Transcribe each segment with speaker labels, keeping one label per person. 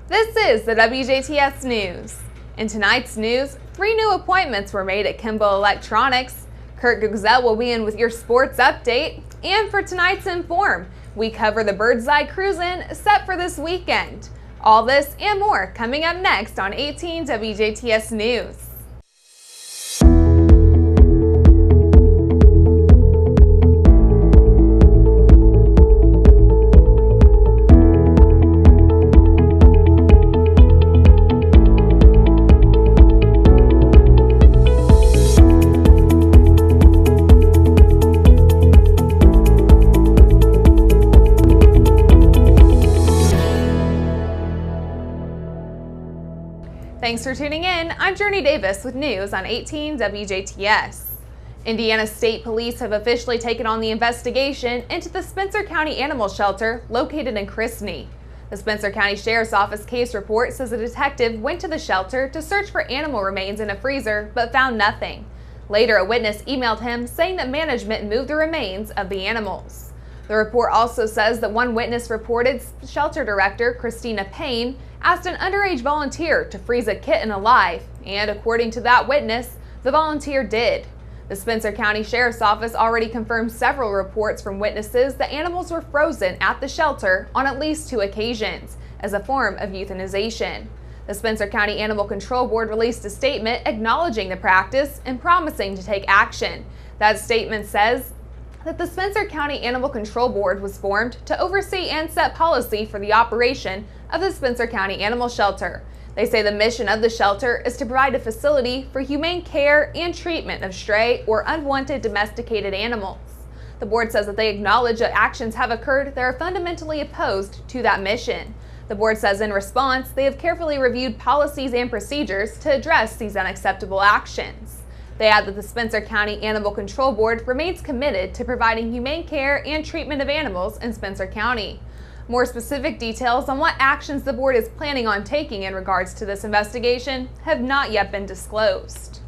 Speaker 1: This is the WJTS News. In tonight's news, 3 new appointments were made at Kimbo Electronics. Kurt Guzel will be in with your sports update. And for tonight's Inform, we cover the Bird's Eye Cruise-In set for this weekend. All this and more coming up next on 18 WJTS News. Thanks for tuning in. I'm Jurnee Davis with news on 18 WJTS. Indiana State Police have officially taken on the investigation into the Spencer County Animal Shelter located in Christney. The Spencer County Sheriff's Office case report says a detective went to the shelter to search for animal remains in a freezer but found nothing. Later, a witness emailed him saying that management moved the remains of the animals. The report also says that one witness reported shelter director Christina Payne asked an underage volunteer to freeze a kitten alive, and according to that witness, the volunteer did. The Spencer County Sheriff's Office already confirmed several reports from witnesses that animals were frozen at the shelter on at least 2 occasions as a form of euthanization. The Spencer County Animal Control Board released a statement acknowledging the practice and promising to take action. That statement says that the Spencer County Animal Control Board was formed to oversee and set policy for the operation of the Spencer County Animal Shelter. They say the mission of the shelter is to provide a facility for humane care and treatment of stray or unwanted domesticated animals. The board says that they acknowledge that actions have occurred that are fundamentally opposed to that mission. The board says in response, they have carefully reviewed policies and procedures to address these unacceptable actions. They add that the Spencer County Animal Control Board remains committed to providing humane care and treatment of animals in Spencer County. More specific details on what actions the board is planning on taking in regards to this investigation have not yet been disclosed.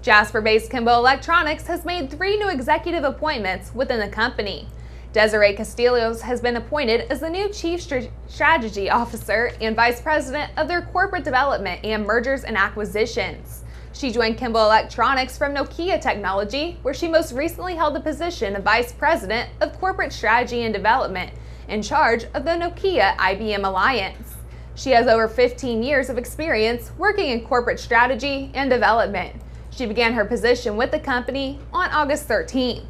Speaker 1: Jasper-based Kimbo Electronics has made 3 new executive appointments within the company. Desiree Castillos has been appointed as the new Chief Strategy Officer and Vice President of their Corporate Development and Mergers and Acquisitions. She joined Kimbo Electronics from Nokia Technology, where she most recently held the position of Vice President of Corporate Strategy and Development, in charge of the Nokia-IBM Alliance. She has over 15 years of experience working in corporate strategy and development. She began her position with the company on August 13th.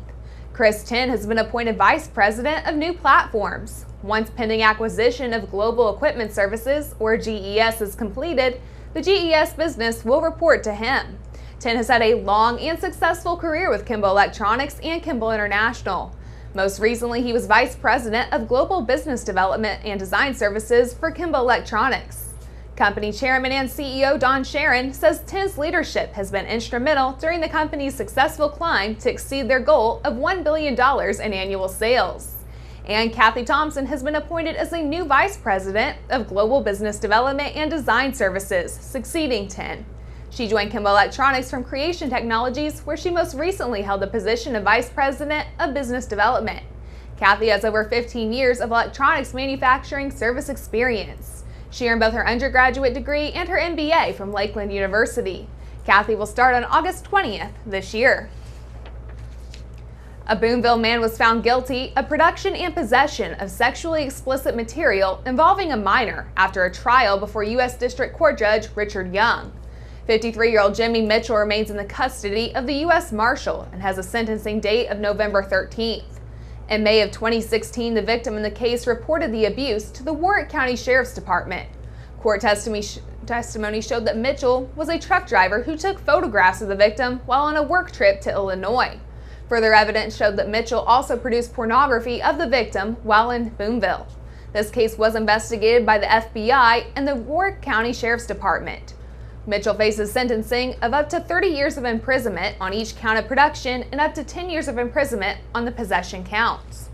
Speaker 1: Chris Tin has been appointed Vice President of New Platforms. Once pending acquisition of Global Equipment Services, or GES, is completed, the GES business will report to him. Tin has had a long and successful career with Kimbo Electronics and Kimbo International. Most recently, he was Vice President of Global Business Development and Design Services for Kimbo Electronics. Company Chairman and CEO Don Sharon says Tin's leadership has been instrumental during the company's successful climb to exceed their goal of $1 billion in annual sales. And Kathy Thompson has been appointed as the new Vice President of Global Business Development and Design Services, succeeding Tin. She joined Kimbo Electronics from Creation Technologies, where she most recently held the position of Vice President of Business Development. Kathy has over 15 years of electronics manufacturing service experience. She earned both her undergraduate degree and her MBA from Lakeland University. Kathy will start on August 20th this year. A Boonville man was found guilty of production and possession of sexually explicit material involving a minor after a trial before U.S. District Court Judge Richard Young. 53-year-old Jimmy Mitchell remains in the custody of the U.S. Marshal and has a sentencing date of November 13th. In May of 2016, the victim in the case reported the abuse to the Warren County Sheriff's Department. Court testimony showed that Mitchell was a truck driver who took photographs of the victim while on a work trip to Illinois. Further evidence showed that Mitchell also produced pornography of the victim while in Boonville. This case was investigated by the FBI and the Warwick County Sheriff's Department. Mitchell faces sentencing of up to 30 years of imprisonment on each count of production and up to 10 years of imprisonment on the possession counts.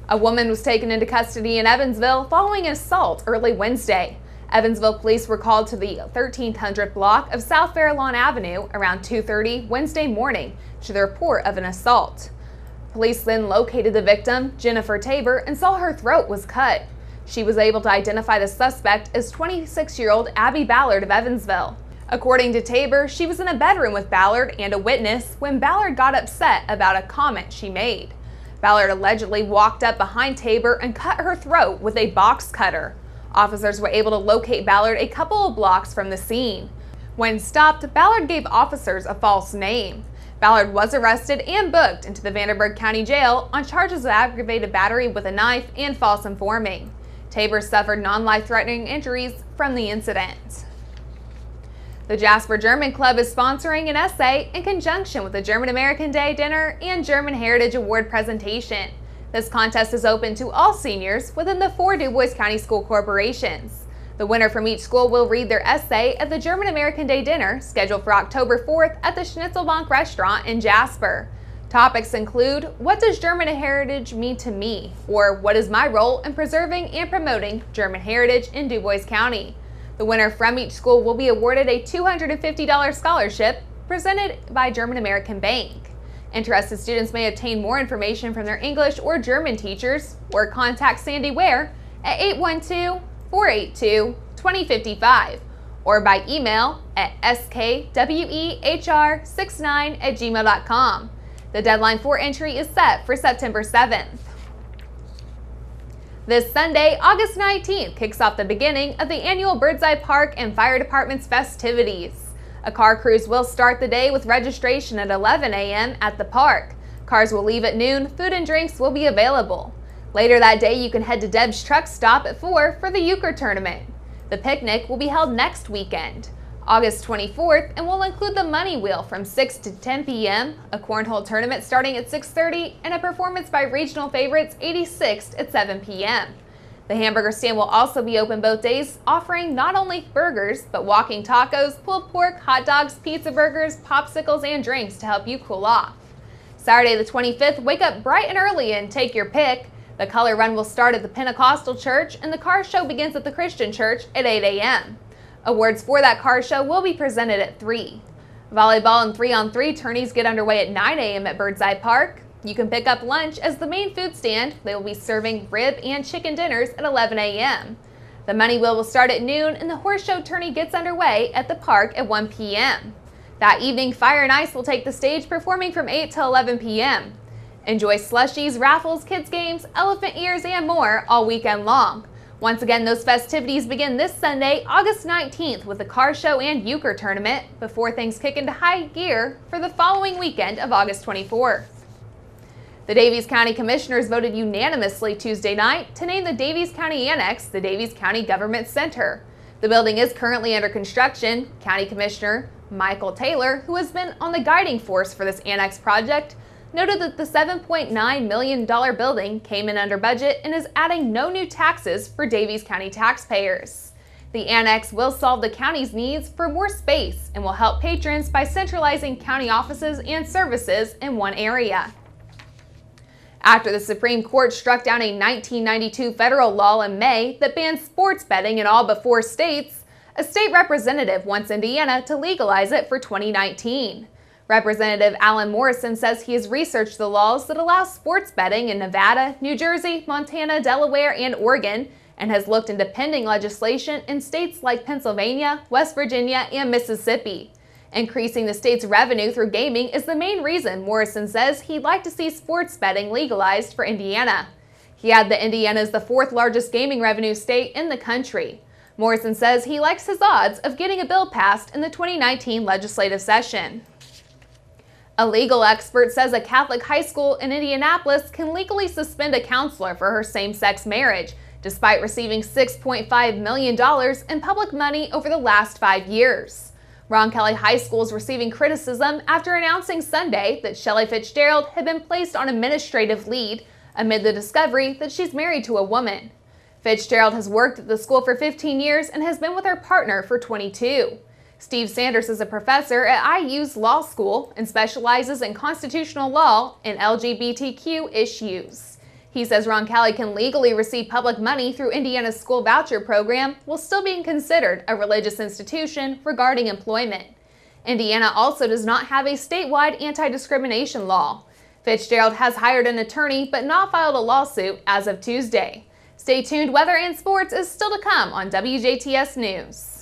Speaker 1: A woman was taken into custody in Evansville following an assault early Wednesday. Evansville police were called to the 1300 block of South Fairlawn Avenue around 2:30 Wednesday morning to the report of an assault. Police then located the victim, Jennifer Tabor, and saw her throat was cut. She was able to identify the suspect as 26-year-old Abby Ballard of Evansville. According to Tabor, she was in a bedroom with Ballard and a witness when Ballard got upset about a comment she made. Ballard allegedly walked up behind Tabor and cut her throat with a box cutter. Officers were able to locate Ballard a couple of blocks from the scene. When stopped, Ballard gave officers a false name. Ballard was arrested and booked into the Vanderburgh County Jail on charges of aggravated battery with a knife and false informing. Tabor suffered non-life-threatening injuries from the incident. The Jasper German Club is sponsoring an essay in conjunction with the German American Day dinner and German Heritage Award presentation. This contest is open to all seniors within the 4 Du Bois County school corporations. The winner from each school will read their essay at the German American Day dinner scheduled for October 4th at the Schnitzelbank restaurant in Jasper. Topics include, what does German heritage mean to me? Or what is my role in preserving and promoting German heritage in Du Bois County? The winner from each school will be awarded a $250 scholarship presented by German American Bank. Interested students may obtain more information from their English or German teachers or contact Sandy Ware at 812-482-2055 or by email at skwehr69@gmail.com. The deadline for entry is set for September 7th. This Sunday, August 19th, kicks off the beginning of the annual Birdseye Park and Fire Department's festivities. A car cruise will start the day with registration at 11 a.m. at the park. Cars will leave at noon. Food and drinks will be available. Later that day, you can head to Deb's Truck Stop at 4 for the euchre tournament. The picnic will be held next weekend, August 24th, and will include the Money Wheel from 6 to 10 p.m., a cornhole tournament starting at 6:30, and a performance by regional favorites 86th at 7 p.m. The hamburger stand will also be open both days, offering not only burgers, but walking tacos, pulled pork, hot dogs, pizza burgers, popsicles, and drinks to help you cool off. Saturday the 25th, wake up bright and early and take your pick. The color run will start at the Pentecostal Church, and the car show begins at the Christian Church at 8 a.m. Awards for that car show will be presented at 3. Volleyball and 3-on-3 tourneys get underway at 9 a.m. at Birdseye Park. You can pick up lunch as the main food stand. They will be serving rib and chicken dinners at 11 a.m. The Money Wheel will start at noon, and the horse show tourney gets underway at the park at 1 p.m. That evening, Fire and Ice will take the stage, performing from 8 till 11 p.m. Enjoy slushies, raffles, kids games, elephant ears, and more all weekend long. Once again, those festivities begin this Sunday, August 19th, with the car show and euchre tournament before things kick into high gear for the following weekend of August 24th. The Daviess County Commissioners voted unanimously Tuesday night to name the Daviess County Annex the Daviess County Government Center. The building is currently under construction. County Commissioner Michael Taylor, who has been on the guiding force for this Annex project, noted that the $7.9 million building came in under budget and is adding no new taxes for Daviess County taxpayers. The Annex will solve the county's needs for more space and will help patrons by centralizing county offices and services in one area. After the Supreme Court struck down a 1992 federal law in May that banned sports betting in all but 4 states, a state representative wants Indiana to legalize it for 2019. Representative Alan Morrison says he has researched the laws that allow sports betting in Nevada, New Jersey, Montana, Delaware, and Oregon, and has looked into pending legislation in states like Pennsylvania, West Virginia, and Mississippi. Increasing the state's revenue through gaming is the main reason Morrison says he'd like to see sports betting legalized for Indiana. He added that Indiana is the 4th largest gaming revenue state in the country. Morrison says he likes his odds of getting a bill passed in the 2019 legislative session. A legal expert says a Catholic high school in Indianapolis can legally suspend a counselor for her same-sex marriage, despite receiving $6.5 million in public money over the last 5 years. Ron Kelly High School is receiving criticism after announcing Sunday that Shelley Fitzgerald had been placed on administrative leave amid the discovery that she's married to a woman. Fitzgerald has worked at the school for 15 years and has been with her partner for 22. Steve Sanders is a professor at IU's law school and specializes in constitutional law and LGBTQ issues. He says Roncalli can legally receive public money through Indiana's school voucher program while still being considered a religious institution regarding employment. Indiana also does not have a statewide anti-discrimination law. Fitzgerald has hired an attorney but not filed a lawsuit as of Tuesday. Stay tuned, weather and sports is still to come on WJTS News.